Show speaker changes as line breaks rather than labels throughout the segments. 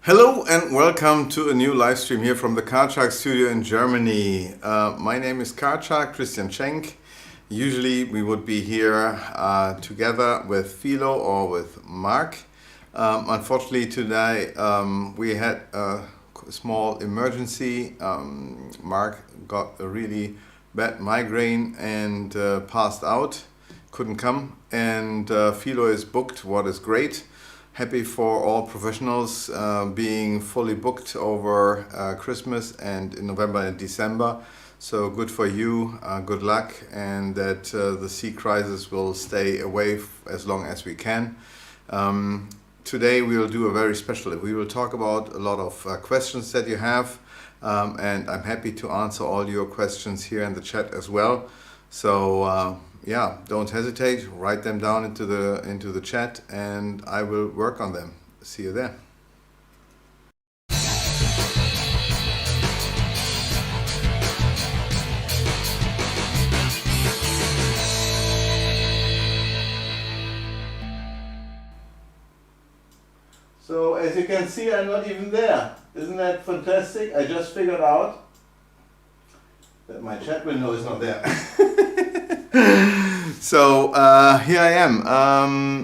Hello and welcome to a new live stream here from the Karchak studio in Germany. My name is Karchak, Christian Schenk. Usually we would be here together with Philo or with Mark. Unfortunately today we had a small emergency. Mark got a really bad migraine and passed out, couldn't come, and Philo is booked, what is great. Happy for all professionals being fully booked over Christmas and in November and December. So good for you, good luck, and that the sea crisis will stay away as long as we can. Today we will do a very special. We will talk about a lot of questions that you have, and I'm happy to answer all your questions here in the chat as well. So yeah, don't hesitate, write them down into the chat and I will work on them. See you there. So as you can see, I'm not even there. Isn't that fantastic? I just figured out that my chat window is not there. So here I am.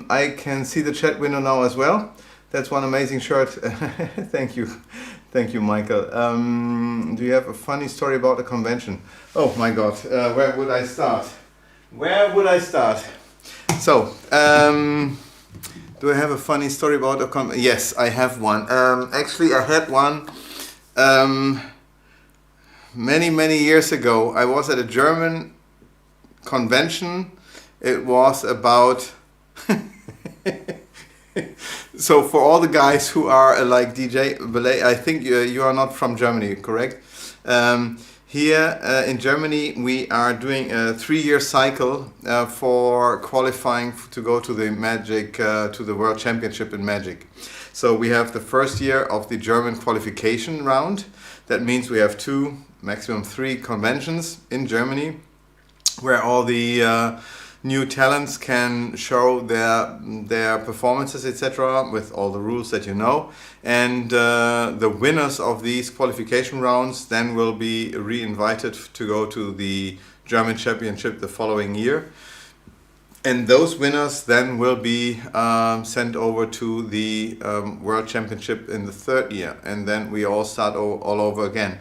I can see the chat window now as well. That's one amazing shirt. Thank you, Michael. Do you have a funny story about the convention? Oh my God, where would I start? So, do I have a funny story about a convention? Yes, I have one. Actually, I had one many years ago. I was at a German convention. It was about So for all the guys who are like DJ Belay, I think you are not from Germany, correct? Here in Germany, we are doing a 3-year cycle for qualifying to go to the Magic, to the World Championship in Magic. So we have the first year of the German qualification round. That means we have 2, maximum 3 conventions in Germany, where all the new talents can show their performances, etc., with all the rules that you know. And the winners of these qualification rounds then will be re-invited to go to the German Championship the following year. And those winners then will be sent over to the World Championship in the 3rd year. And then we all start all over again.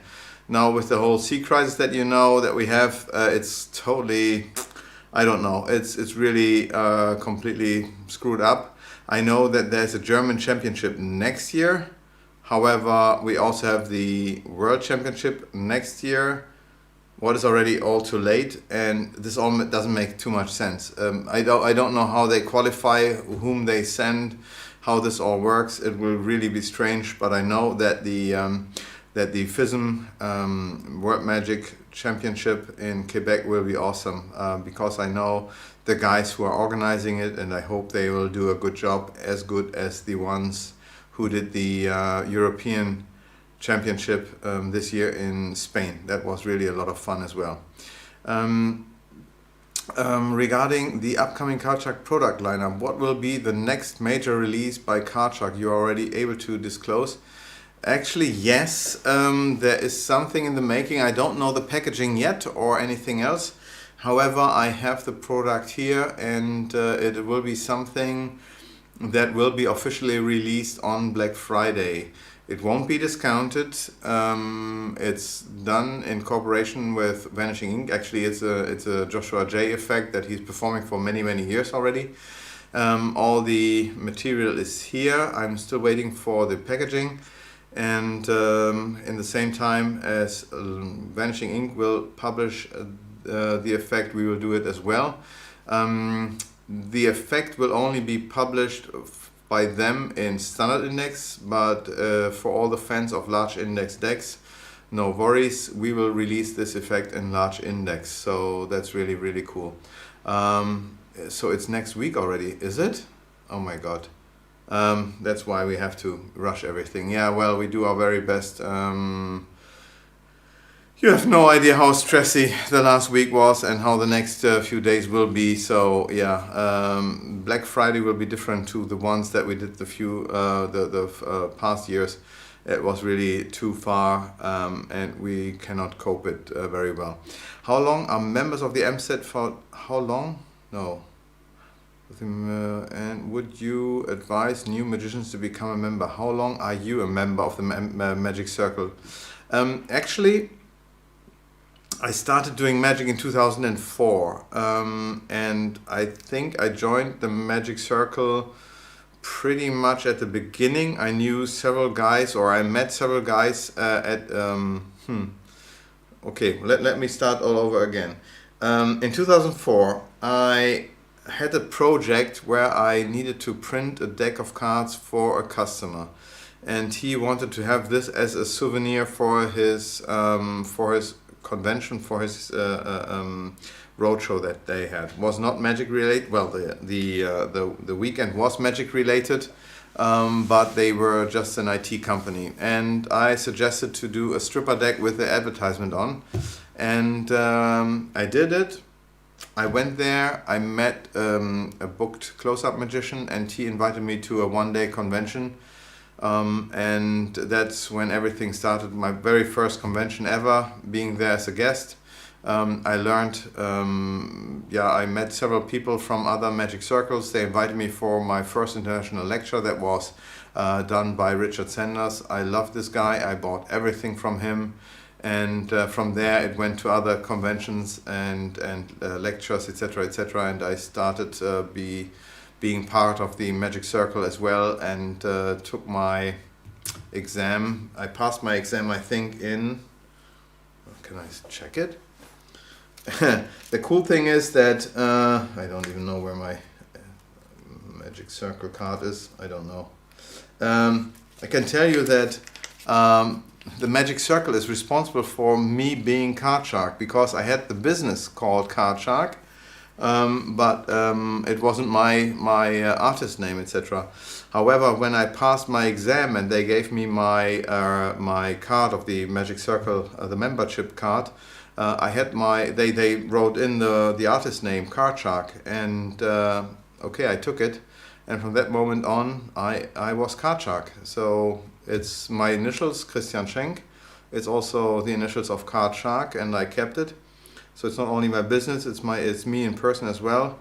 Now with the whole sea crisis that you know that we have, it's totally, I don't know, it's really completely screwed up. I know that there's a German championship next year. However, we also have the World Championship next year. What is already all too late, and this all doesn't make too much sense. I don't know how they qualify, whom they send, how this all works. It will really be strange, but I know that the Fism World Magic Championship in Quebec will be awesome because I know the guys who are organizing it, and I hope they will do a good job, as good as the ones who did the European Championship this year in Spain. That was really a lot of fun as well. Regarding the upcoming Karchak product lineup, what will be the next major release by Karchak? You are already able to disclose. Actually, yes, there is something in the making. I don't know the packaging yet or anything else. However, I have the product here, and it will be something that will be officially released on Black Friday. It won't be discounted. It's done in cooperation with Vanishing Ink. Actually, it's a Joshua J effect that he's performing for many years already. All the material is here. I'm still waiting for the packaging. And in the same time as Vanishing Ink will publish the effect, we will do it as well. The effect will only be published by them in standard index, but for all the fans of large index decks, no worries, we will release this effect in large index. So that's really cool. So it's next week already, is it? Oh my god. That's why we have to rush everything. Yeah, well, we do our very best. You have no idea how stressy the last week was and how the next few days will be. So yeah, Black Friday will be different to the ones that we did the past years. It was really too far and we cannot cope it very well. How long are members of the MSET for? How long? No. And would you advise new magicians to become a member? How long are you a member of the Magic Circle? Actually, I started doing magic in 2004 and I think I joined the Magic Circle pretty much at the beginning. I knew several guys, or I met several guys okay, let me start all over again. In 2004 I had a project where I needed to print a deck of cards for a customer, and he wanted to have this as a souvenir for his convention, for his roadshow that they had. Was not magic related. Well, the weekend was magic related, but they were just an IT company, and I suggested to do a stripper deck with the advertisement on, and I did it. I went there, I met a booked close-up magician, and he invited me to a one-day convention. And that's when everything started, my very first convention ever, being there as a guest. I learned, I met several people from other magic circles. They invited me for my first international lecture that was done by Richard Sanders. I loved this guy, I bought everything from him. And from there it went to other conventions and lectures, etc., and I started being part of the Magic Circle as well, and took my exam. I passed my exam, I think, in... Can I check it? The cool thing is that I don't even know where my Magic Circle card is. I don't know. I can tell you that the Magic Circle is responsible for me being Card Shark, because I had the business called Card Shark, but it wasn't my artist name, etc. However, when I passed my exam and they gave me my card of the Magic Circle, the membership card, I had they wrote in the artist name Card Shark, and okay, I took it, and from that moment on I was Card Shark. So it's my initials, Christian Schenk. It's also the initials of Card Shark, and I kept it. So it's not only my business, it's me in person as well.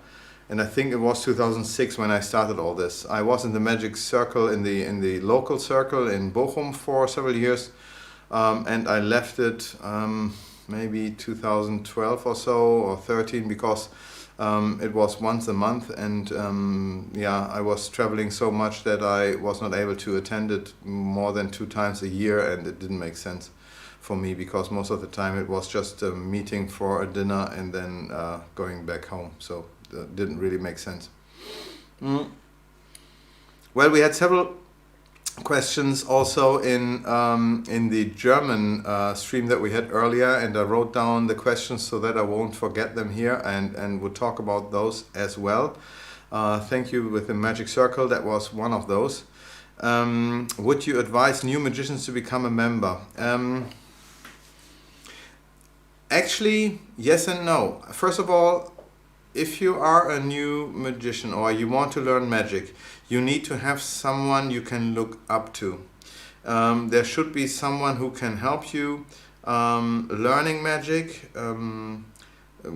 And I think it was 2006 when I started all this. I was in the Magic Circle, in the local circle in Bochum for several years, and I left it maybe 2012 or so, or 13, because it was once a month, and yeah, I was traveling so much that I was not able to attend it more than 2 times a year, and it didn't make sense for me, because most of the time it was just a meeting for a dinner and then going back home, so it didn't really make sense. Well, we had several questions also in the German stream that we had earlier, and I wrote down the questions so that I won't forget them here, and we'll talk about those as well. Thank you. With the Magic Circle, that was one of those. Would you advise new magicians to become a member? Actually, yes and no. First of all, if you are a new magician or you want to learn magic, you need to have someone you can look up to. There should be someone who can help you learning magic,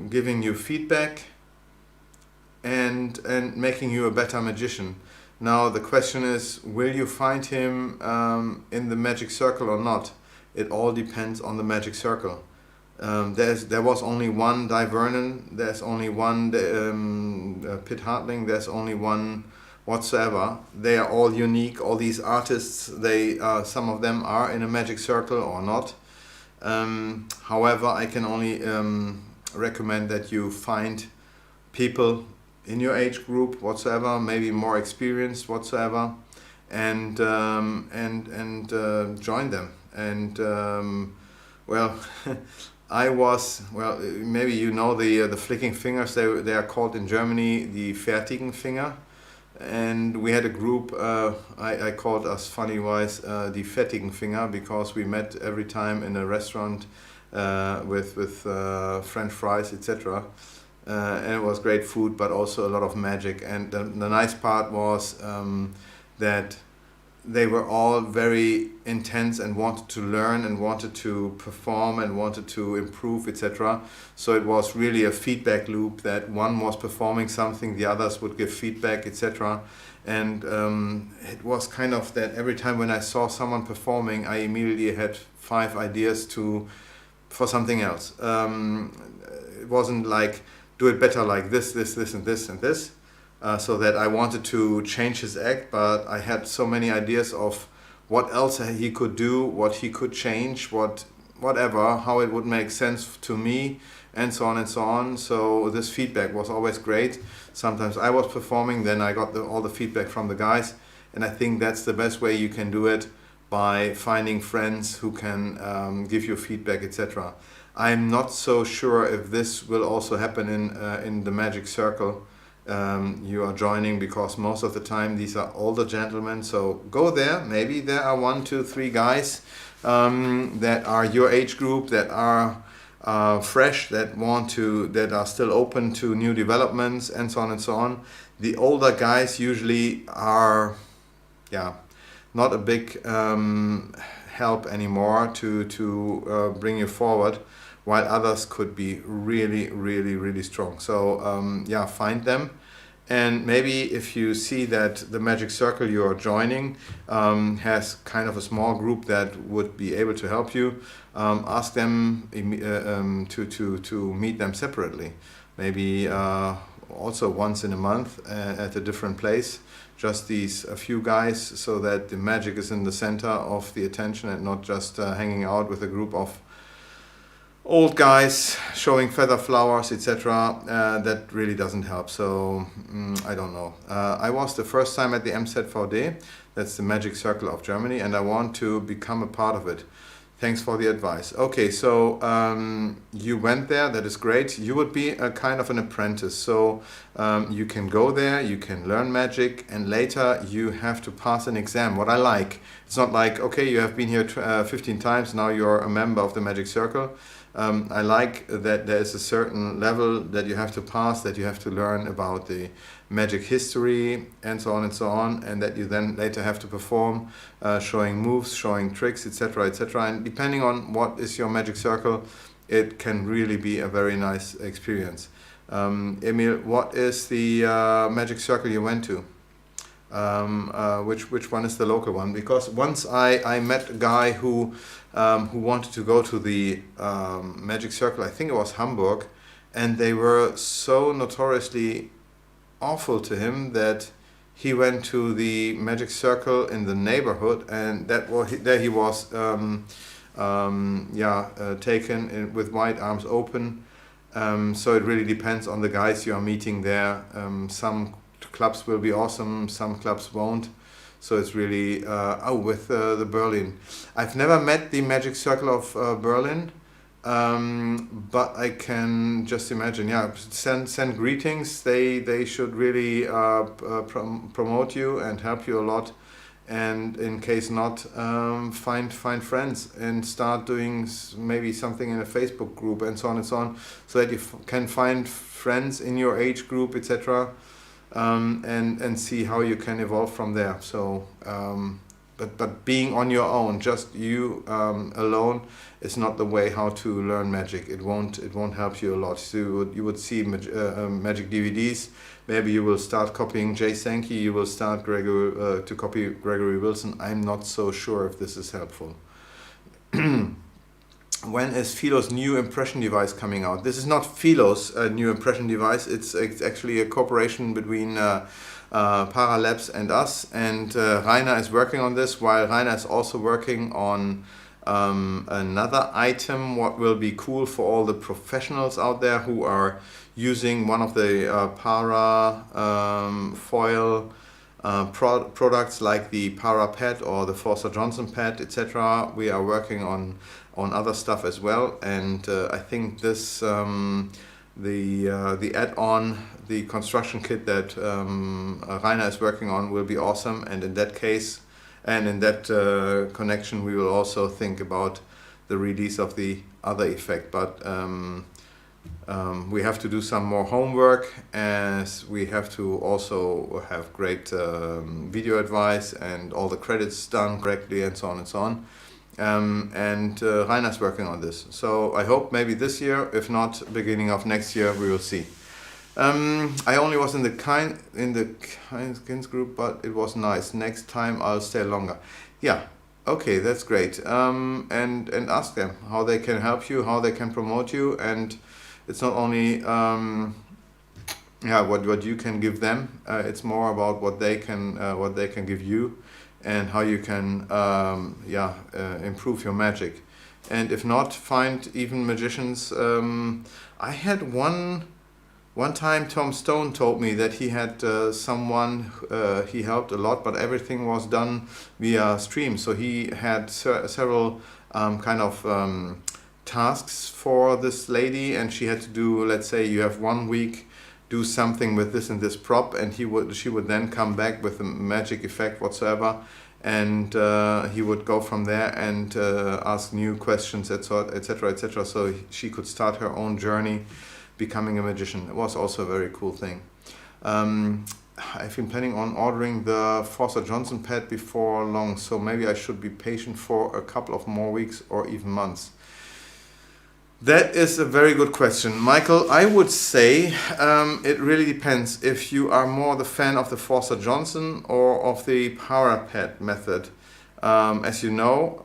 giving you feedback, and making you a better magician. Now the question is, will you find him in the Magic Circle or not? It all depends on the Magic Circle. There was only one Di Vernon, there's only one Pitt Hartling, there's only one whatsoever. They are all unique, all these artists, they some of them are in a Magic Circle or not. However, I can only recommend that you find people in your age group whatsoever, maybe more experienced whatsoever, and join them. And well, maybe you know the flicking fingers. They are called in Germany the fertigen Finger, and we had a group. I called us funny-wise the fettigen Finger, because we met every time in a restaurant with French fries, etc. And it was great food, but also a lot of magic. And the nice part was that they were all very intense and wanted to learn and wanted to perform and wanted to improve, etc. So it was really a feedback loop, that one was performing something, the others would give feedback, etc. And it was kind of that every time when I saw someone performing, I immediately had 5 ideas for something else. It wasn't like, do it better like this, and this, and this. So that I wanted to change his act, but I had so many ideas of what else he could do, what he could change, whatever, how it would make sense to me, and so on and so on. So this feedback was always great. Sometimes I was performing, then I got all the feedback from the guys, and I think that's the best way you can do it, by finding friends who can give you feedback, etc. I'm not so sure if this will also happen in the Magic Circle you are joining, because most of the time these are older gentlemen. So go there, maybe there are 1, 2, 3 guys that are your age group, that are fresh, that are still open to new developments, and so on and so on. The older guys usually are not a big help anymore to bring you forward, while others could be really, really, really strong. So find them. And maybe if you see that the Magic Circle you are joining has kind of a small group that would be able to help you, ask them to meet them separately. Maybe also once in a month at a different place. Just a few guys, so that the magic is in the center of the attention and not just hanging out with a group of old guys showing feather flowers, etc. That really doesn't help. So I don't know. I was the first time at the MZVD, that's the Magic Circle of Germany, and I want to become a part of it. Thanks for the advice. Okay, so you went there, that is great. You would be a kind of an apprentice. So you can go there, you can learn magic, and later you have to pass an exam. What I like, it's not like, okay, you have been here 15 times, now you're a member of the Magic Circle. I like that there is a certain level that you have to pass, that you have to learn about the magic history and so on, and that you then later have to perform, showing moves, showing tricks, etc., etc. And depending on what is your magic circle, it can really be a very nice experience. Emil, what is the magic circle you went to? Which one is the local one? Because once I met a guy who wanted to go to the magic circle, I think it was Hamburg, and they were so notoriously awful to him that he went to the magic circle in the neighborhood, and there he was taken with wide arms open. So it really depends on the guys you are meeting there. Some clubs will be awesome, some clubs won't. So it's really with the Berlin. I've never met the Magic Circle of Berlin, but I can just imagine. Yeah, send greetings. They should really promote you and help you a lot. And in case not, find friends and start doing maybe something in a Facebook group and so on, so that you can find friends in your age group, etc. And see how you can evolve from there. So, but being on your own, just you alone, is not the way how to learn magic. It won't help you a lot. So you would see magic DVDs. Maybe you will start copying Jay Sankey. You will start to copy Gregory Wilson. I'm not so sure if this is helpful. When is Philo's new impression device coming out? This is not Philo's new impression device. It's actually a cooperation between Paralabs and us. And Rainer is working on this, while Rainer is also working on another item. What will be cool for all the professionals out there who are using one of the para foil products like the Para Pad or the Forster Johnson Pad, etc. We are working on other stuff as well, and I think this the add-on, the construction kit that Rainer is working on will be awesome. And in that case, and in that connection, we will also think about the release of the other effect. But we have to do some more homework, as we have to also have great video advice and all the credits done correctly and so on. And Rainer's working on this. So I hope maybe this year, if not beginning of next year, we will see. I only was in the Kinds group, but it was nice. Next time I'll stay longer. Yeah, okay, that's great. And ask them how they can help you, how they can promote you, and it's not only what you can give them. It's more about what they can give you, and how you can improve your magic. And if not, find even magicians. I had one time Tom Stone told me that he had someone he helped a lot, but everything was done via stream. So he had several tasks for this lady, and she had to do, let's say you have 1 week, do something with this and this prop, and she would then come back with a magic effect whatsoever, and he would go from there and ask new questions, etc. So she could start her own journey becoming a magician. It was also a very cool thing. I've been planning on ordering the Forster Johnson pad before long, so maybe I should be patient for a couple of more weeks or even months. That is a very good question, Michael. I would say it really depends if you are more the fan of the Forster Johnson or of the Para Pad method. As you know,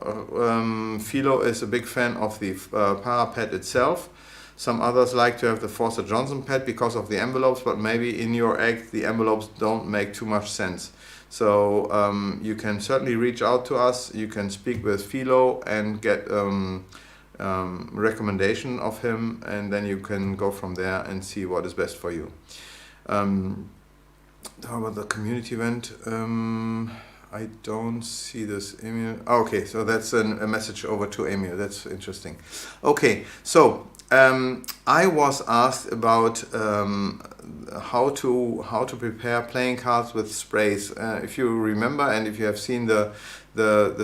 Philo is a big fan of the Para Pad itself. Some others like to have the Forster Johnson pad because of the envelopes, but maybe in your act the envelopes don't make too much sense. So you can certainly reach out to us. You can speak with Philo and get recommendation of him, and then you can go from there and see what is best for you. How about the community event? I don't see this, Emil. Oh, okay, so that's a message over to Emil. That's interesting. Okay, so I was asked about how to prepare playing cards with sprays. If you remember, and if you have seen the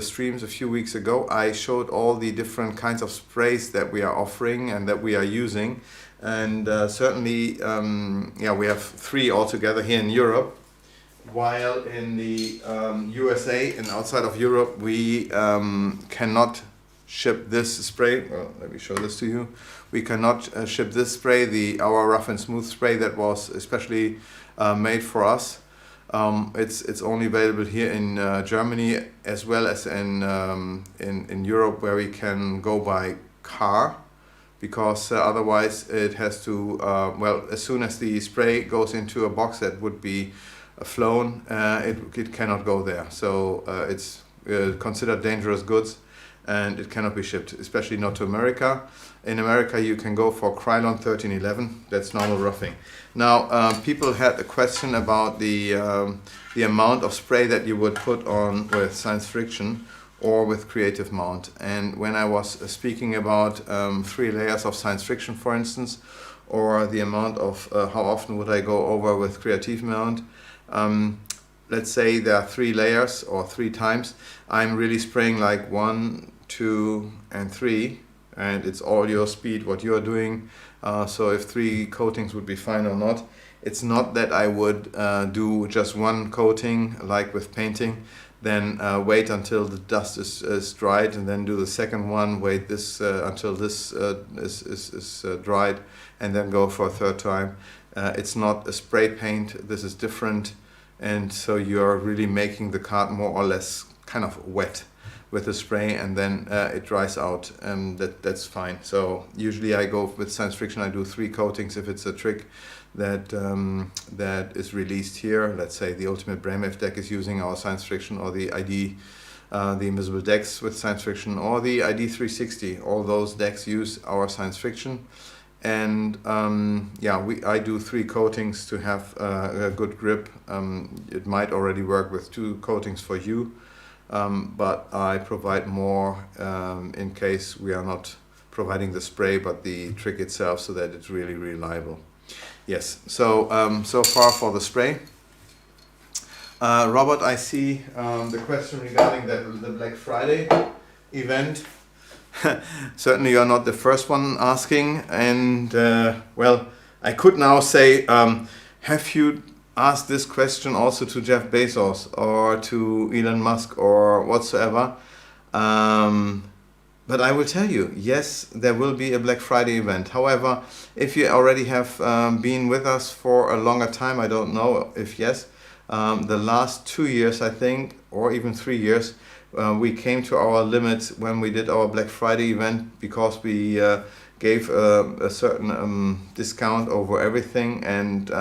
streams a few weeks ago, I showed all the different kinds of sprays that we are offering and that we are using. And certainly, we have 3 altogether here in Europe. While in the USA and outside of Europe, we cannot ship this spray. Well, let me show this to you. We cannot ship this spray, our rough and smooth spray that was especially made for us. It's only available here in Germany, as well as in Europe, where we can go by car, because otherwise it has to, as soon as the spray goes into a box that would be flown, it cannot go there. So it's considered dangerous goods, and it cannot be shipped, especially not to America. In America, you can go for Krylon 1311. That's normal roughing. Now, people had a question about the amount of spray that you would put on with science friction or with creative mount. And when I was speaking about 3 layers of science friction, for instance, or the amount of how often would I go over with creative mount, let's say there are 3 layers or 3 times. I'm really spraying like 1, 2, and 3, and it's all your speed, what you are doing. So if 3 coatings would be fine or not. It's not that I would do just 1 coating like with painting, then wait until the dust is dried, and then do the second one, wait this until this is dried, and then go for a 3rd time. It's not a spray paint, this is different, and so you're really making the card more or less kind of wet with the spray, and then it dries out, and that's fine. So usually I go with science friction, I do 3 coatings if it's a trick that is released here. Let's say the Ultimate Brainwave deck is using our science friction, or the ID, the Invisible decks with science friction, or the ID 360. All those decks use our science friction. And I do 3 coatings to have a good grip. It might already work with 2 coatings for you, but I provide more in case we are not providing the spray, but the trick itself, so that it's really reliable. Yes, so so far for the spray. Robert, I see the question regarding the Black Friday event. Certainly you're not the first one asking, and I could now say, have you asked this question also to Jeff Bezos or to Elon Musk or whatsoever? But I will tell you, yes, there will be a Black Friday event. However, if you already have been with us for a longer time, I don't know if yes, the last 2 years, I think, or even 3 years, we came to our limit when we did our Black Friday event, because we gave a certain discount over everything, and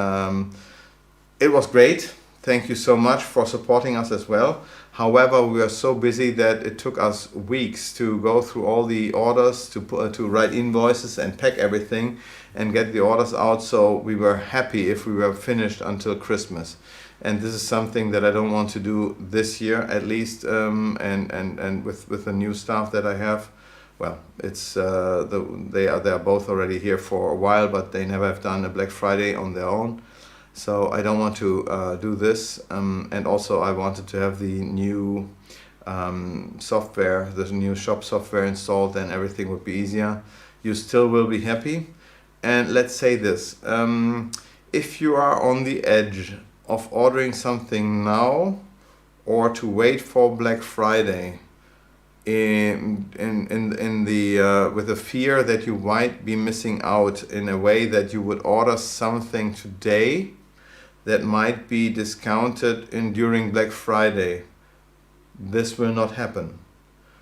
it was great. Thank you so much for supporting us as well. However, we are so busy that it took us weeks to go through all the orders, to write invoices and pack everything and get the orders out. So we were happy if we were finished until Christmas. And this is something that I don't want to do this year, at least, and with the new staff that I have. Well, it's they are both already here for a while, but they never have done a Black Friday on their own. So I don't want to do this, and also I wanted to have the new software, the new shop software installed, and everything would be easier. You still will be happy. And let's say this, if you are on the edge of ordering something now or to wait for Black Friday, with the fear that you might be missing out in a way that you would order something today that might be discounted during Black Friday, this will not happen.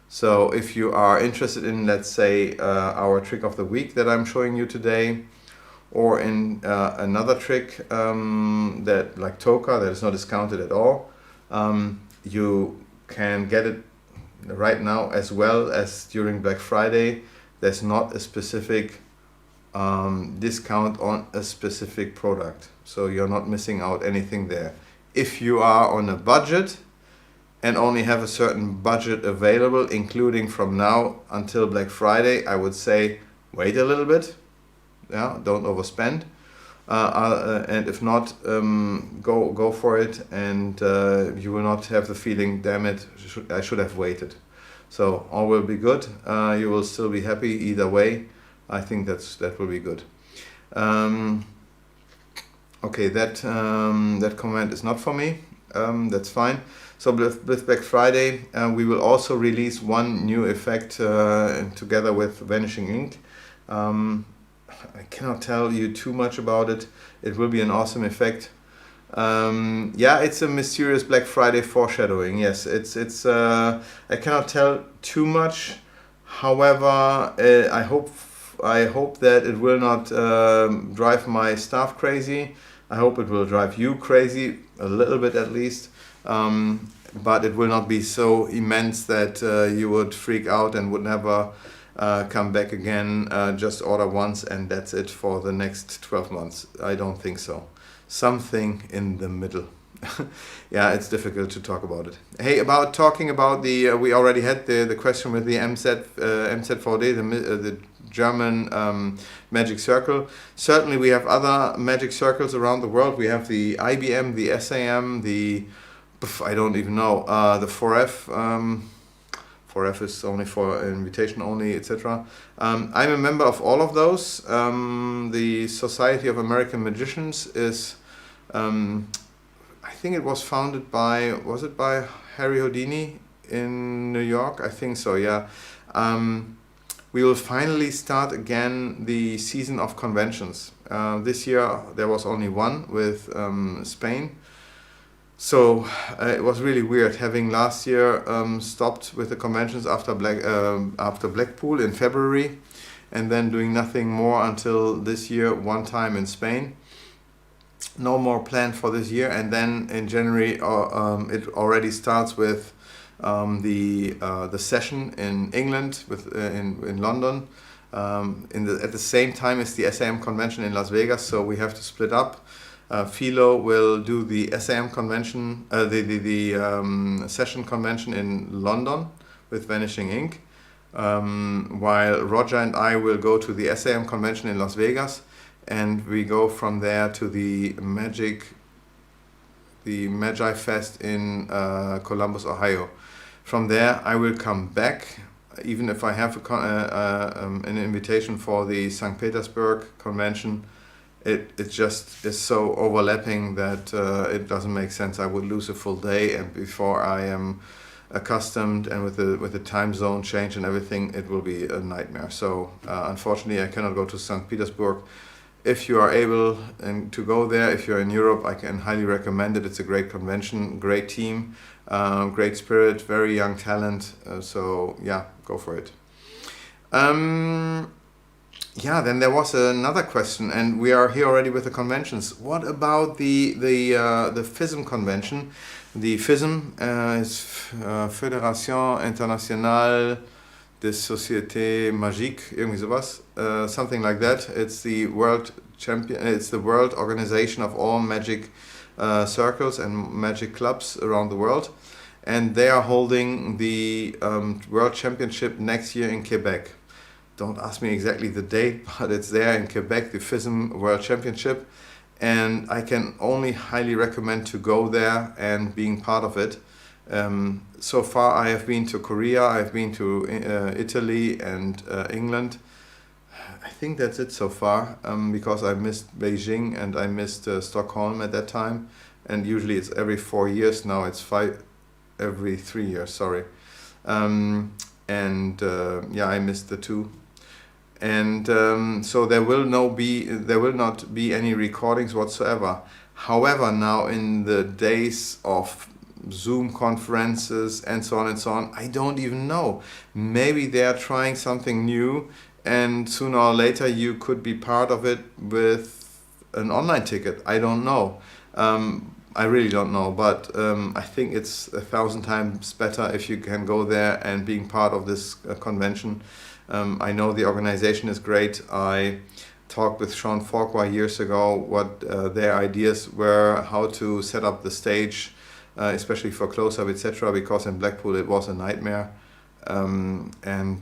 So if you are interested in, let's say, our trick of the week that I'm showing you today, or in another trick that, like Toka, that is not discounted at all, you can get it right now as well as during Black Friday. there's not a specific discount on a specific product. So you're not missing out anything there. If you are on a budget and only have a certain budget available, including from now until Black Friday, I would say wait a little bit. Yeah, don't overspend. And if not, go for it, and you will not have the feeling, damn it, I should have waited. So all will be good. You will still be happy either way. I think that will be good. Okay, that comment is not for me. That's fine. So with Black Friday, we will also release one new effect together with Vanishing Ink. I cannot tell you too much about it. It will be an awesome effect. Yeah, it's a mysterious Black Friday foreshadowing. Yes, it's. I cannot tell too much. However, I hope that it will not drive my staff crazy. I hope it will drive you crazy a little bit at least. But it will not be so immense that you would freak out and would never come back again. Just order once and that's it for the next 12 months. I don't think so. Something in the middle. Yeah, it's difficult to talk about it. Hey, talking about the, we already had the question with the MZ4D, the German magic circle. Certainly we have other magic circles around the world. We have the IBM, the SAM, I don't even know, the 4F. 4F is only for invitation only, etc. I'm a member of all of those. The Society of American Magicians is, I think it was founded by, was it by Harry Houdini in New York? I think so, yeah. We will finally start again the season of conventions. This year there was only one with Spain. So it was really weird having last year stopped with the conventions after Blackpool in February, and then doing nothing more until this year, one time in Spain. No more planned for this year, and then in January it already starts with the session in England in London. At the same time as the SAM convention in Las Vegas, so we have to split up. Philo will do the SAM convention, the session convention in London with Vanishing Ink, while Roger and I will go to the SAM convention in Las Vegas, and we go from there to the Magi Fest in Columbus, Ohio. From there I will come back, even if I have an invitation for the St. Petersburg convention. It just is so overlapping that it doesn't make sense. I would lose a full day, and before I am accustomed, and with the time zone change and everything, it will be a nightmare. So unfortunately I cannot go to St. Petersburg. If you are able to go there, if you're in Europe, I can highly recommend it. It's a great convention, great team, great spirit, very young talent. So yeah, go for it. Yeah, then there was another question, and we are here already with the conventions. What about the Fism Convention? The Fism is Fédération Internationale des Sociétés Magiques, irgendwie sowas, something like that. It's the world organization of all magic circles and magic clubs around the world, and they are holding the World Championship next year in Quebec. Don't ask me exactly the date, but it's there in Quebec, the Fism World Championship, and I can only highly recommend to go there and being part of it. So far I have been to Korea, I've been to Italy and England. I think that's it so far, because I missed Beijing and I missed Stockholm at that time, and usually it's every 4 years. Now it's every 3 years, sorry. Yeah, I missed the two. And so there will not be any recordings whatsoever. However, now in the days of Zoom conferences and so on, I don't even know. Maybe they are trying something new, and sooner or later you could be part of it with an online ticket. I don't know. I really don't know, but I think it's 1,000 times better if you can go there and being part of this convention. I know the organization is great. I talked with Sean Farquhar years ago what their ideas were, how to set up the stage, especially for close-up, etc. Because in Blackpool it was a nightmare. And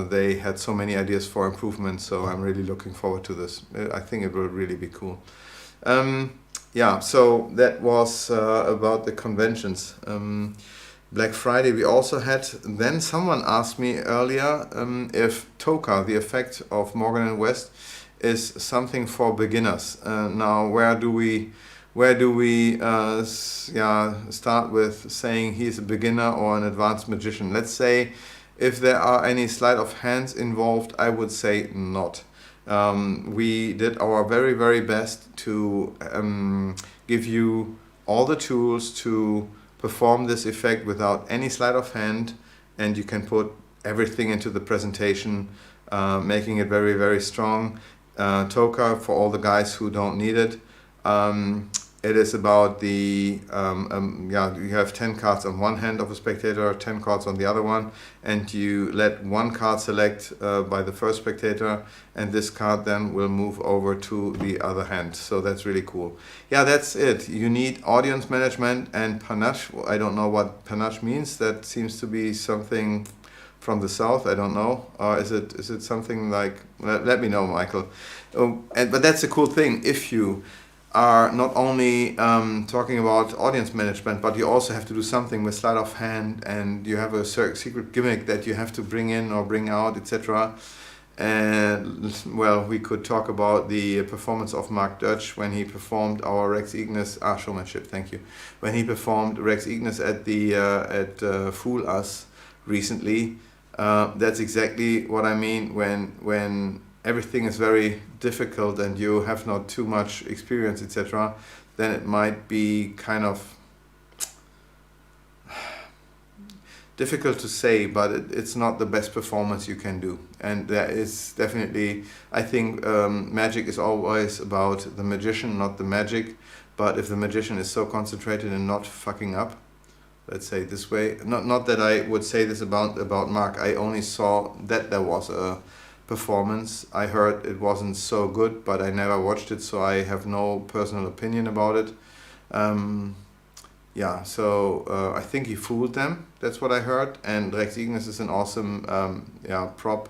they had so many ideas for improvement, so I'm really looking forward to this. I think it will really be cool. Yeah, so that was about the conventions. Black Friday we also had. Then someone asked me earlier if TOCA, the effect of Morgan & West, is something for beginners. Now, where do we start with saying he's a beginner or an advanced magician? Let's say if there are any sleight of hands involved, I would say not. We did our very, very best to give you all the tools to perform this effect without any sleight of hand, and you can put everything into the presentation, making it very, very strong. TOCA, for all the guys who don't need it, it is about the, you have 10 cards on one hand of a spectator, 10 cards on the other one, and you let one card select by the first spectator, and this card then will move over to the other hand. So that's really cool. Yeah, that's it. You need audience management and panache. I don't know what panache means. That seems to be something from the south. I don't know. Is it something like? Let me know, Michael. But that's a cool thing. If you are not only talking about audience management, but you also have to do something with sleight of hand, and you have a secret gimmick that you have to bring in or bring out, etc. And well, we could talk about the performance of Mark Dutch when he performed our Rex Ignis showmanship. Thank you. When he performed Rex Ignis at the Fool Us recently. That's exactly what I mean when everything is very difficult and you have not too much experience, etc. Then it might be kind of difficult to say, but it's not the best performance you can do. And there is definitely, I think magic is always about the magician, not the magic. But if the magician is so concentrated in not fucking up, let's say it this way, not that I would say this about Mark, I only saw that there was a performance. I heard it wasn't so good, but I never watched it, so I have no personal opinion about it. So I think he fooled them. That's what I heard. And Rex Ignis is an awesome prop.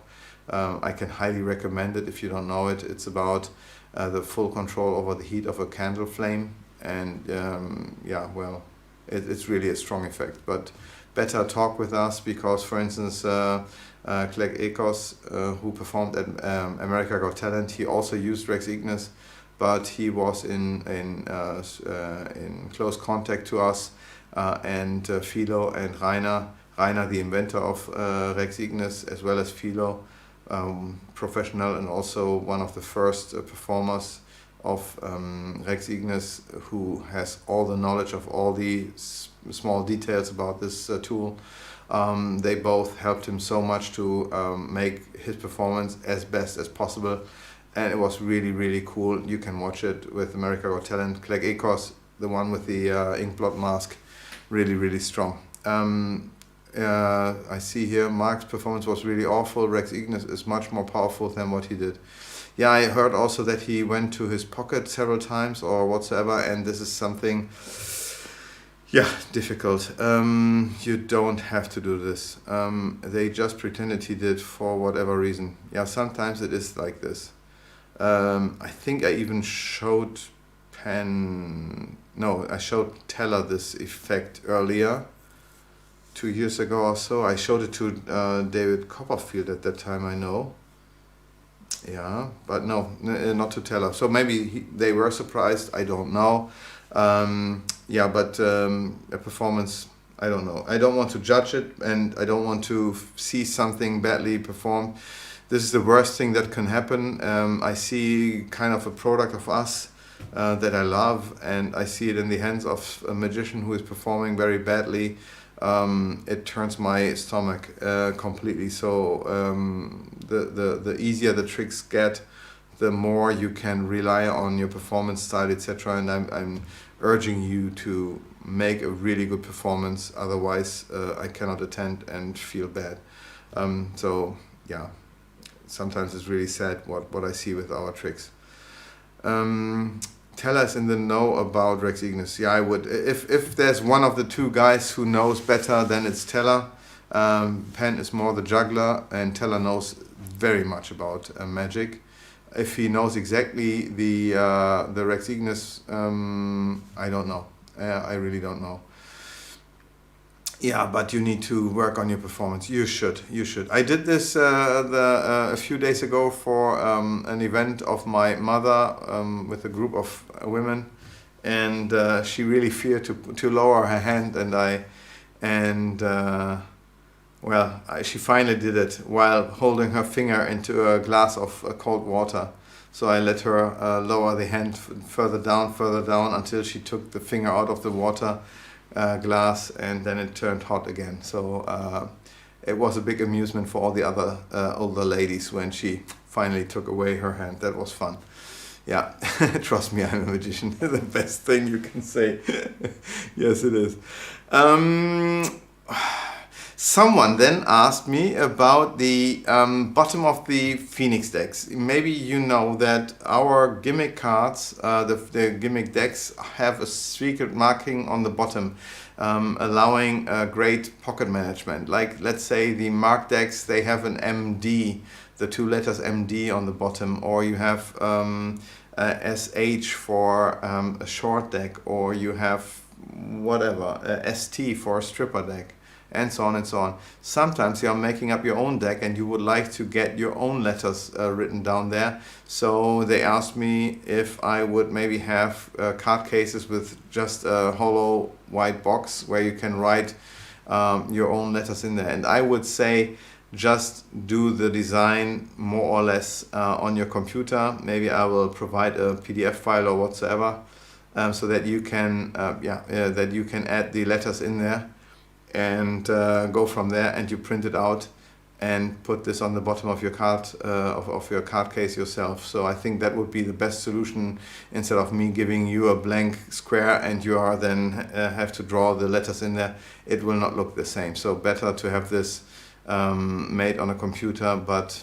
I can highly recommend it if you don't know it. It's about the full control over the heat of a candle flame. And it's really a strong effect. But better talk with us because, for instance, Clegg Akos, who performed at America Got Talent, he also used Rex Ignis, but he was in close contact to us, and Philo and Rainer, the inventor of Rex Ignis, as well as Philo, professional and also one of the first performers of Rex Ignis, who has all the knowledge of all the small details about this tool. They both helped him so much to make his performance as best as possible, and it was really, really cool. You can watch it with America Got Talent. Clegg Akos, the one with the inkblot mask, really, really strong. I see here Mark's performance was really awful. Rex Ignis is much more powerful than what he did. Yeah, I heard also that he went to his pocket several times or whatsoever, and this is something, difficult. You don't have to do this. They just pretended he did for whatever reason. Yeah, sometimes it is like this. I think I even showed I showed Teller this effect earlier, 2 years ago or so. I showed it to David Copperfield at that time, I know. Yeah, but no, not to Teller. So maybe they were surprised, I don't know. But a performance, I don't know. I don't want to judge it, and I don't want to see something badly performed. This is the worst thing that can happen. I see kind of a product of us that I love, and I see it in the hands of a magician who is performing very badly. It turns my stomach completely. So the easier the tricks get, the more you can rely on your performance style, etc. And I'm urging you to make a really good performance. Otherwise, I cannot attend and feel bad. sometimes it's really sad what I see with our tricks. Tell us in the know about Rex Ignis. Yeah, I would. If there's one of the two guys who knows better, then it's Teller. Penn is more the juggler, and Teller knows very much about magic. If he knows exactly the Rex Ignis, I don't know. I really don't know. Yeah, but you need to work on your performance. You should. I did this a few days ago for an event of my mother with a group of women, and she really feared to lower her hand, she finally did it while holding her finger into a glass of cold water. So I let her lower the hand further down until she took the finger out of the water glass, and then it turned hot again. So it was a big amusement for all the other older ladies when she finally took away her hand. That was fun. Yeah, trust me, I'm a magician. The best thing you can say. Yes, it is. Someone then asked me about the bottom of the Phoenix decks. Maybe you know that our gimmick cards, the gimmick decks, have a secret marking on the bottom, allowing great pocket management. Like, let's say the mark decks, they have an MD, the two letters MD on the bottom, or you have SH for a short deck, or you have whatever, ST for a stripper deck, and so on and so on. Sometimes you are making up your own deck and you would like to get your own letters written down there. So they asked me if I would maybe have card cases with just a hollow white box where you can write your own letters in there. And I would say just do the design more or less on your computer. Maybe I will provide a PDF file or whatsoever, so that you can that you can add the letters in there, and go from there, and you print it out and put this on the bottom of your card of your card case yourself. So I think that would be the best solution, instead of me giving you a blank square and you are then have to draw the letters in there. It will not look the same. So better to have this made on a computer, but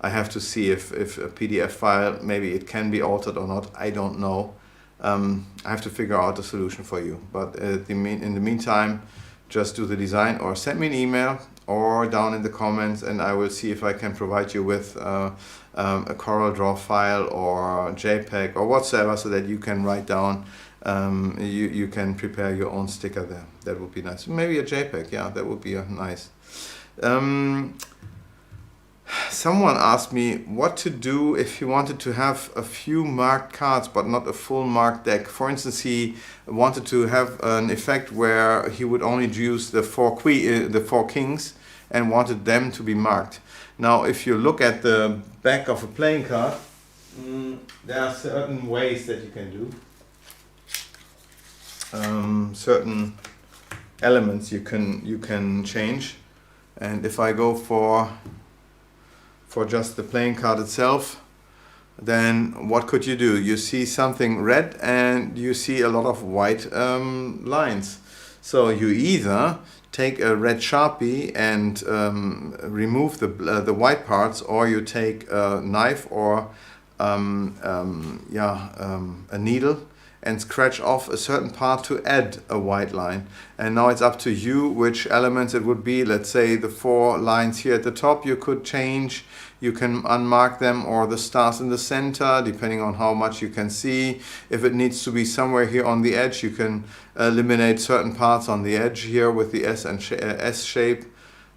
I have to see if a PDF file, maybe it can be altered or not. I don't know. I have to figure out a solution for you. But in the meantime, just do the design, or send me an email, or down in the comments, and I will see if I can provide you with a CorelDRAW file or JPEG or whatsoever, so that you can write down, you can prepare your own sticker there. That would be nice. Maybe a JPEG, yeah, that would be nice. Someone asked me what to do if he wanted to have a few marked cards but not a full marked deck. For instance, he wanted to have an effect where he would only use the four kings and wanted them to be marked. Now, if you look at the back of a playing card, there are certain ways that you can do. Certain elements you can change. And if I go for just the playing card itself, then what could you do? You see something red and you see a lot of white lines. So you either take a red Sharpie and remove the white parts, or you take a knife or a needle and scratch off a certain part to add a white line. And now it's up to you which elements it would be. Let's say the 4 lines here at the top you could change. You can unmark them, or the stars in the center, depending on how much you can see. If it needs to be somewhere here on the edge, you can eliminate certain parts on the edge here with the S and S shape,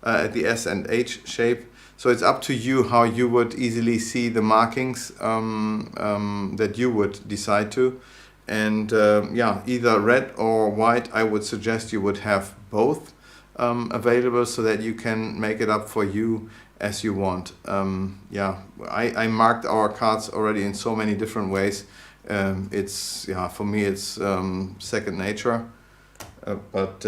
at the S and H shape. So it's up to you how you would easily see the markings that you would decide to. And either red or white, I would suggest you would have both available, so that you can make it up for you as you want. I marked our cards already in so many different ways. For me it's second nature, but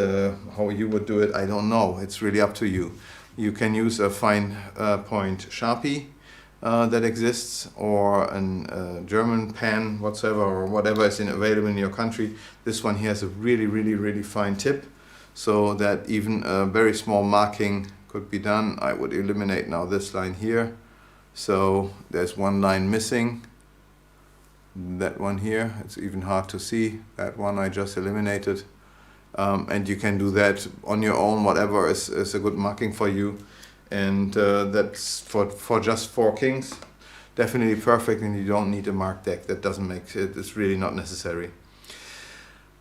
how you would do it, I don't know. It's really up to you. You can use a fine point Sharpie that exists, or a German pen, whatsoever, or whatever is available in your country. This one here has a really fine tip, so that even a very small marking could be done. I would eliminate now this line here, So there's one line missing. That one here, it's even hard to see. That one I just eliminated. And you can do that on your own, whatever is a good marking for you. And that's for just 4 kings. Definitely perfect, and you don't need a marked deck. That doesn't make it, it's really not necessary.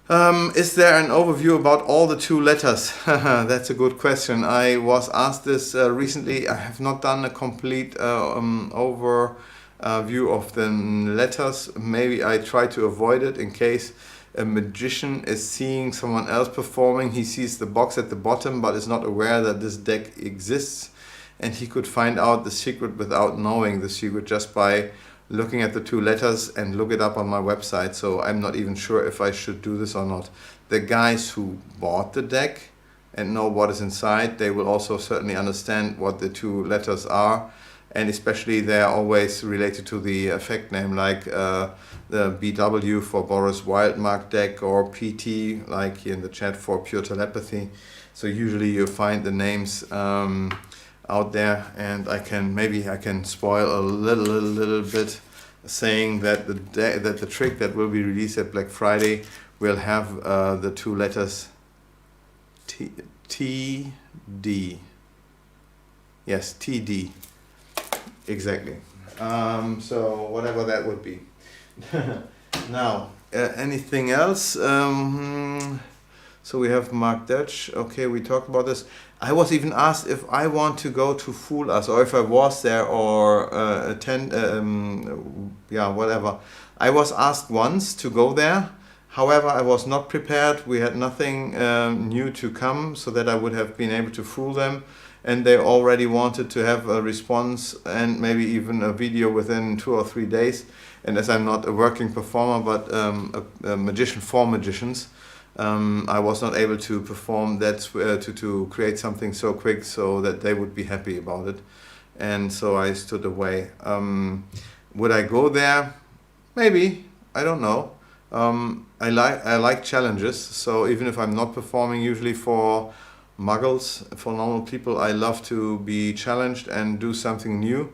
Is there an overview about all the 2 letters? That's a good question. I was asked this recently. I have not done a complete overview of the letters. Maybe I try to avoid it in case a magician is seeing someone else performing. He sees the box at the bottom but is not aware that this deck exists, and he could find out the secret without knowing the secret just by looking at the 2 letters and look it up on my website. So I'm not even sure if I should do this or not. The guys who bought the deck and know what is inside, they will also certainly understand what the 2 letters are, and especially they are always related to the effect name, like the BW for Boris Wildmark deck, or PT like here in the chat for Pure Telepathy. So usually you find the names out there, and I can spoil a little bit, saying that the trick that will be released at Black Friday will have the 2 letters TD. Yes, TD. Exactly. So whatever that would be. Now, anything else? So we have Mark Dutch. Okay, we talked about this. I was even asked if I want to go to Fool Us, or if I was there, or attend, whatever. I was asked once to go there. However, I was not prepared. We had nothing new to come so that I would have been able to fool them. And they already wanted to have a response and maybe even a video within 2 or 3 days. And as I'm not a working performer, but a magician for magicians, I was not able to perform that, to create something so quick so that they would be happy about it. And so I stood away. Would I go there? Maybe. I don't know. I like challenges. So even if I'm not performing usually for muggles, for normal people, I love to be challenged and do something new.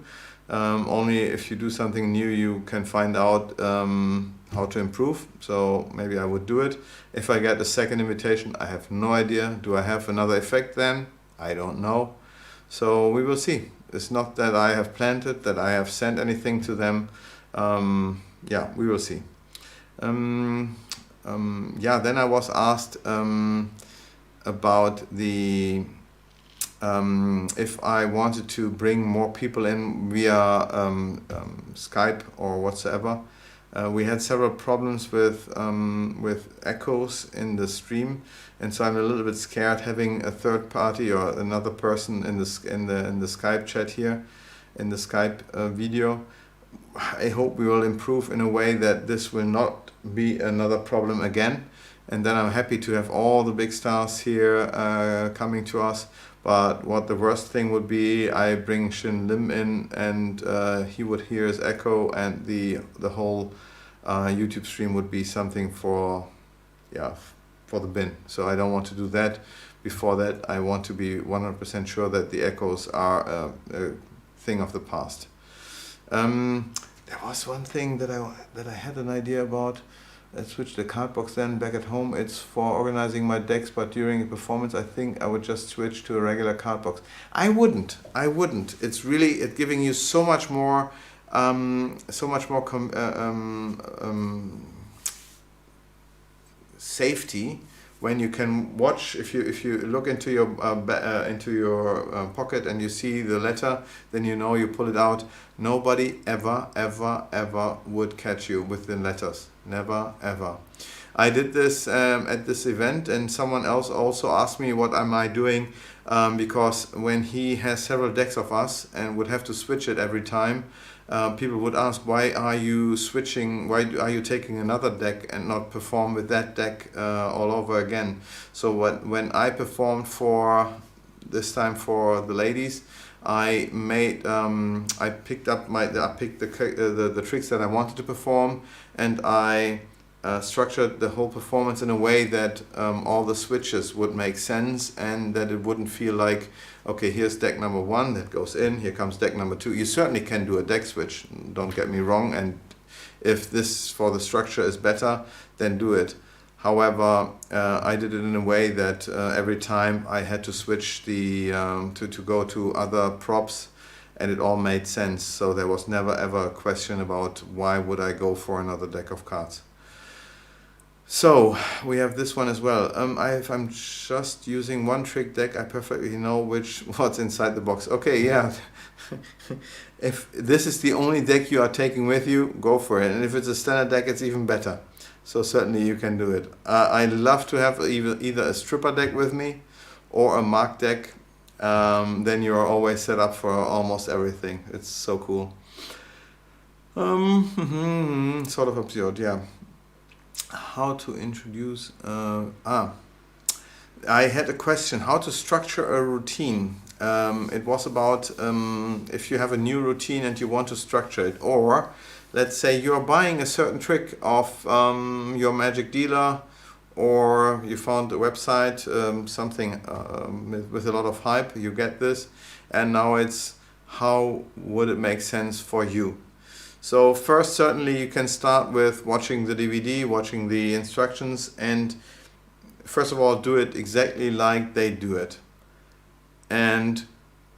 Only if you do something new you can find out how to improve. So maybe I would do it. If I get a second invitation, I have no idea. Do I have another effect then? I don't know. So we will see. It's not that I have planned it, that I have sent anything to them. We will see. Then I was asked about the if I wanted to bring more people in via Skype or whatsoever. We had several problems with echoes in the stream, and so I'm a little bit scared having a third party or another person in the Skype chat here, in the Skype video. I hope we will improve in a way that this will not be another problem again. And then I'm happy to have all the big stars here coming to us. But what the worst thing would be, I bring Shin Lim in, and he would hear his echo, and the whole YouTube stream would be something for the bin. So I don't want to do that. Before that, I want to be 100% sure that the echoes are a thing of the past. There was one thing that I had an idea about. I switched the card box then back at home. It's for organizing my decks, but during a performance I think I would just switch to a regular card box. I wouldn't. It's really giving you so much more safety when you can watch. If you look into your pocket and you see the letter, then you know, you pull it out. Nobody ever would catch you with the letters. Never ever. I did this at this event, and someone else also asked me what am I doing, because when he has several decks of us and would have to switch it every time, people would ask, why are you switching, why are you taking another deck and not perform with that deck all over again? So when I performed for this time for the ladies, I made I picked the tricks that I wanted to perform, and I structured the whole performance in a way that all the switches would make sense, and that it wouldn't feel like, okay, here's deck number 1 that goes in, here comes deck number 2. You certainly can do a deck switch, don't get me wrong, and if this for the structure is better, then do it. However, I did it in a way that every time I had to switch the to go to other props, and it all made sense. So there was never ever a question about why would I go for another deck of cards. So we have this one as well. If I'm just using one trick deck, I perfectly know what's inside the box. Okay, yeah. If this is the only deck you are taking with you, go for it. And if it's a standard deck, it's even better. So certainly you can do it. I love to have either a stripper deck with me or a mark deck. Then you are always set up for almost everything. It's so cool. Sort of absurd, yeah. How to introduce... I had a question. How to structure a routine. It was about if you have a new routine and you want to structure it, or let's say you're buying a certain trick of your magic dealer, or you found a website, something with a lot of hype, you get this, and now it's how would it make sense for you. So first, certainly you can start with watching the DVD, watching the instructions, and first of all do it exactly like they do it. And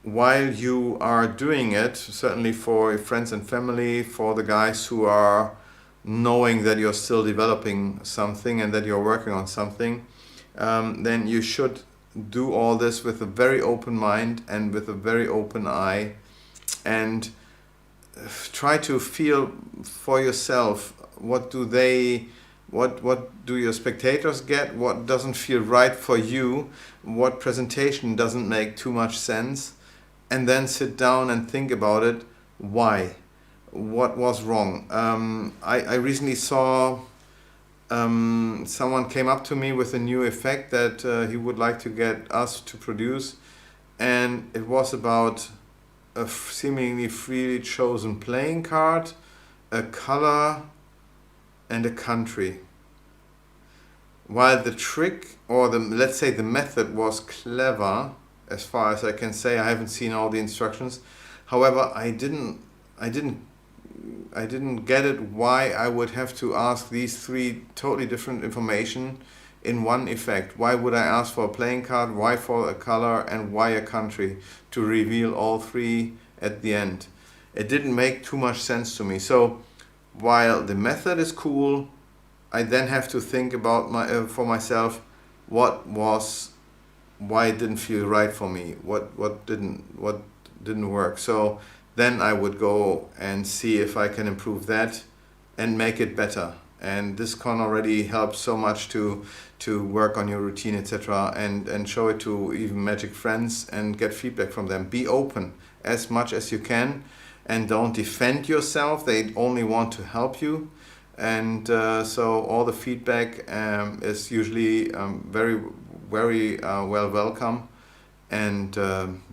while you are doing it, certainly for your friends and family, for the guys who are knowing that you're still developing something and that you're working on something, then you should do all this with a very open mind and with a very open eye, and try to feel for yourself what do your spectators get, what doesn't feel right for you, what presentation doesn't make too much sense, and then sit down and think about it. Why? What was wrong? I recently saw someone came up to me with a new effect that he would like to get us to produce, and it was about a seemingly freely chosen playing card, a color, and a country. While the trick, or let's say the method, was clever, as far as I can say, I haven't seen all the instructions. However, I didn't get it why I would have to ask these 3 totally different information in one effect. Why would I ask for a playing card, why for a color, and why a country, to reveal all 3 at the end? It didn't make too much sense to me. So while the method is cool, I then have to think about for myself why it didn't feel right for me, what didn't work. So then I would go and see if I can improve that and make it better. And this can already help so much to work on your routine, etc., and show it to even magic friends and get feedback from them. Be open as much as you can, and don't defend yourself. They only want to help you, and so all the feedback is usually very well welcome. And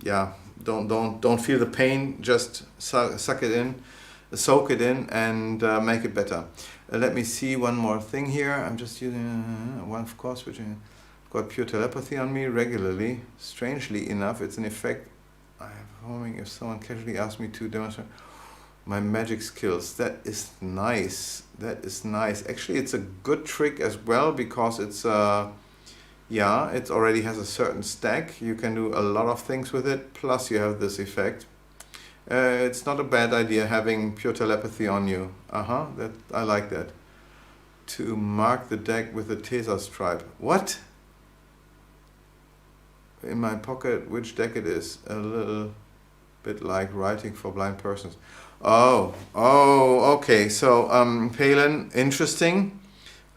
yeah, don't feel the pain. Just soak it in, and make it better. Let me see one more thing here. I'm just using one, of course, which I've got pure telepathy on me regularly. Strangely enough, it's an effect I am performing if someone casually asks me to demonstrate my magic skills. That is nice. That is nice. Actually, it's a good trick as well, because it's it already has a certain stack. You can do a lot of things with it. Plus, you have this effect. It's not a bad idea having pure telepathy on you. That I like that. To mark the deck with a Tesa stripe. What? In my pocket, which deck it is? A little bit like writing for blind persons. Oh, okay. So, Palin, interesting.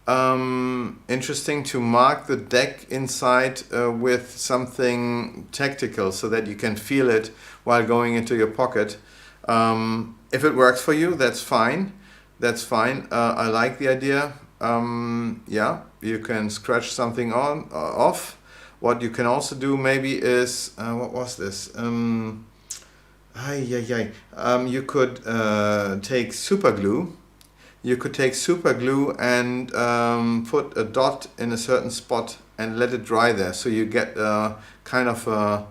Interesting to mark the deck inside with something tactical, so that you can feel it while going into your pocket. If it works for you, that's fine. I like the idea. Yeah, you can scratch something off. What you can also do maybe is what was this? You could take super glue. you could take super glue and put a dot in a certain spot and let it dry there, so you get kind of a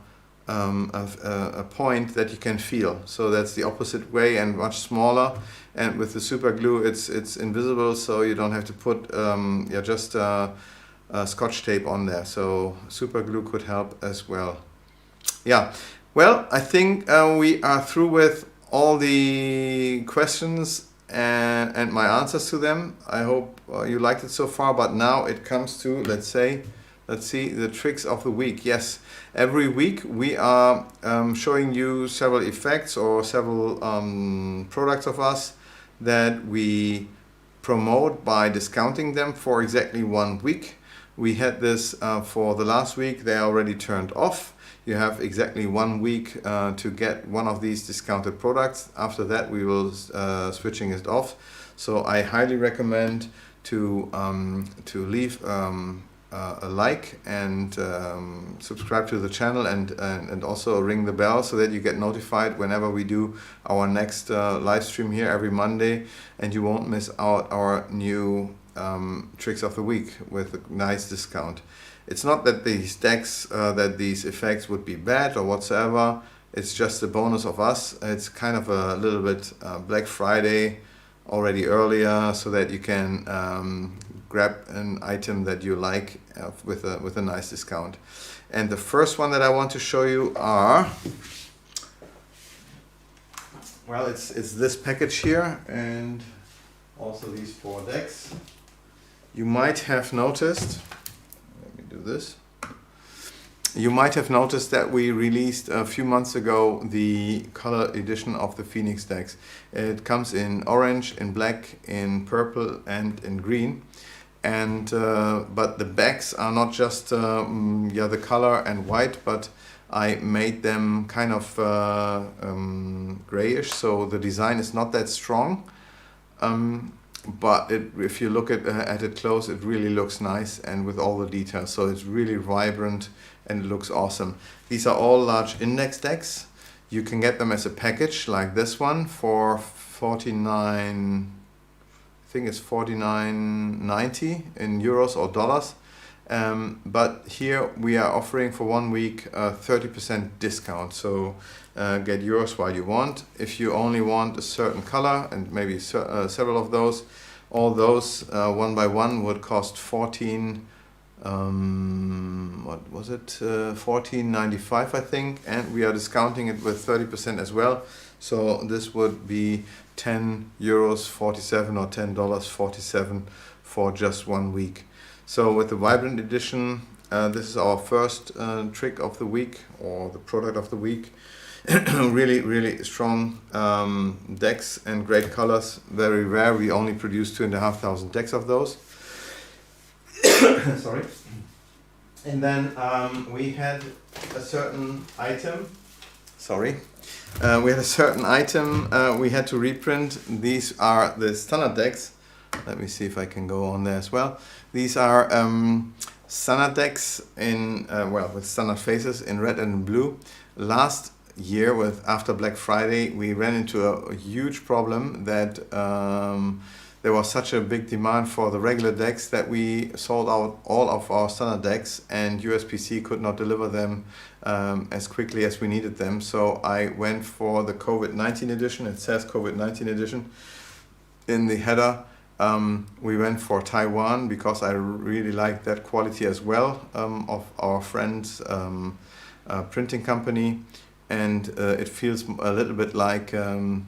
point that you can feel. So that's the opposite way and much smaller. And with the super glue, it's invisible, so you don't have to put just Scotch tape on there. So super glue could help as well. Yeah, well, I think we are through with all the questions and my answers to them. I hope you liked it so far, but now it comes to, let's see, the tricks of the week. Yes, every week we are showing you several effects or several products of us that we promote by discounting them for exactly 1 week. We had this for the last week. They already turned off. You have exactly 1 week to get one of these discounted products. After that, we will switching it off. So I highly recommend to leave a like and subscribe to the channel and also ring the bell so that you get notified whenever we do our next live stream here every Monday, and you won't miss out our new tricks of the week with a nice discount. It's not that these decks, that these effects would be bad or whatsoever. It's just a bonus of us. It's kind of a little bit Black Friday already earlier, so that you can grab an item that you like with a nice discount. And the first one that I want to show you are, well, it's this package here and also these 4 decks. You might have noticed, let me do this. You might have noticed that we released a few months ago the color edition of the Phoenix decks. It comes in orange, in black, in purple and in green. And but the backs are not just the color and white, but I made them kind of grayish, so the design is not that strong. But if you look at it close, it really looks nice and with all the details. So it's really vibrant and it looks awesome. These are all large index decks. You can get them as a package like this one for $49.90 in euros or dollars. But here we are offering for 1 week 30% discount. So get yours while you want. If you only want a certain color and maybe several of those, all those one by one would cost $14.95 I think, and we are discounting it with 30% as well. So this would be €10.47 or $10.47 for just 1 week. So with the Vibrant Edition, this is our first trick of the week or the product of the week. really strong decks and great colors. Very rare. We only produce 2,500 decks of those. Sorry. And then we had a certain item. Sorry. We had a certain item we had to reprint. These are the standard decks. Let me see if I can go on there as well. These are standard decks in with standard faces in red and blue. Last year, after Black Friday, we ran into a huge problem that there was such a big demand for the regular decks that we sold out all of our standard decks, and USPC could not deliver them as quickly as we needed them. So I went for the COVID-19 edition. It says COVID-19 edition in the header. We went for Taiwan because I really like that quality as well, of our friend's printing company, and it feels a little bit like a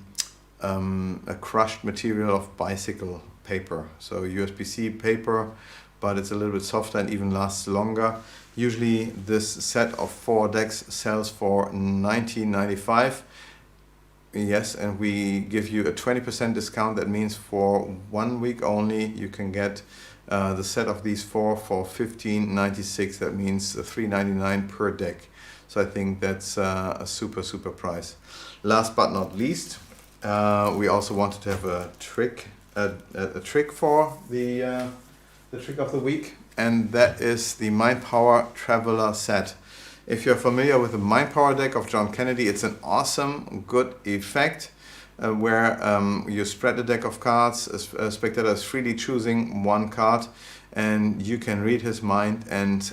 crushed material of bicycle paper. So USPC paper, but it's a little bit softer and even lasts longer. Usually this set of 4 decks sells for $19.95. Yes, and we give you a 20% discount. That means for 1 week only you can get the set of these 4 for $15.96. That means $3.99 per deck. So I think that's a super price. Last but not least, we also wanted to have a trick for the trick of the week, and that is the Mind Power Traveler set. If you're familiar with the Mind Power deck of John Kennedy, it's an awesome, good effect. where you spread the deck of cards. A spectator is freely choosing one card, and you can read his mind and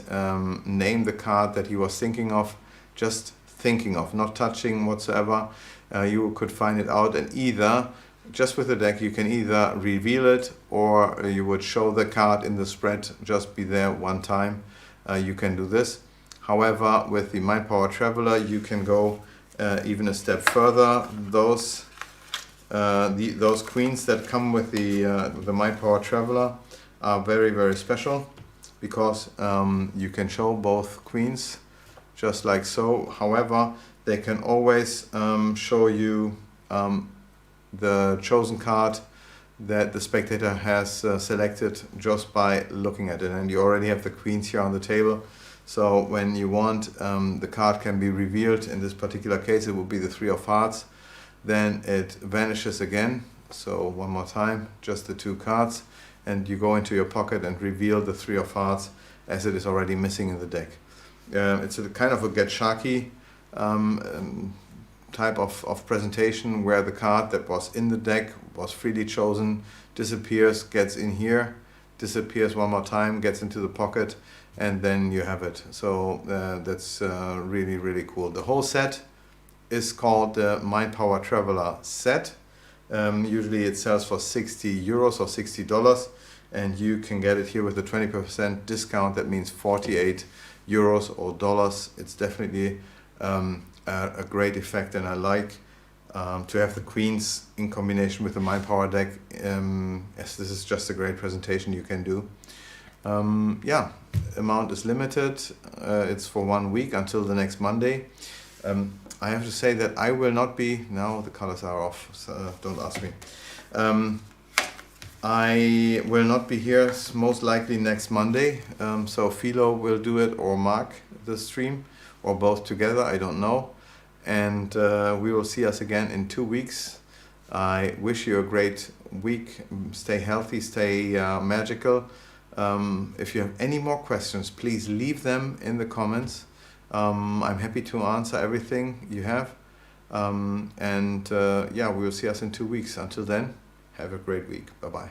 name the card that he was thinking of, just thinking of, not touching whatsoever. You could find it out, and either just with the deck you can either reveal it, or you would show the card in the spread, just be there one time. You can do this. However, with the My Power Traveler you can go even a step further. Those queens that come with the My Power Traveler are very, very special, because you can show both queens just like so. However, they can always show you the chosen card that the spectator has selected just by looking at it, and you already have the queens here on the table. So when you want, the card can be revealed. In this particular case it will be the 3 of hearts. Then it vanishes again, so one more time, just the 2 cards, and you go into your pocket and reveal the 3 of hearts, as it is already missing in the deck. It's a kind of a Getshaki type of presentation, where the card that was in the deck was freely chosen, disappears, gets in here, disappears one more time, gets into the pocket, and then you have it. So that's really, really cool. The whole set is called the My Power Traveler set. Usually it sells for €60 or $60, and you can get it here with a 20% discount. That means €48 or dollars. It's definitely a great effect, and I like to have the queens in combination with the My Power deck. Yes, this is just a great presentation you can do. Yeah, amount is limited. It's for 1 week until the next Monday. I have to say that I will not be, now the colors are off, so don't ask me. I will not be here most likely next Monday, so Philo will do it, or Mark the stream, or both together, I don't know. And we will see us again in 2 weeks. I wish you a great week. Stay healthy, stay magical. If you have any more questions, please leave them in the comments. I'm happy to answer everything you have. Yeah, we will see us in 2 weeks. Until then, have a great week. Bye-bye.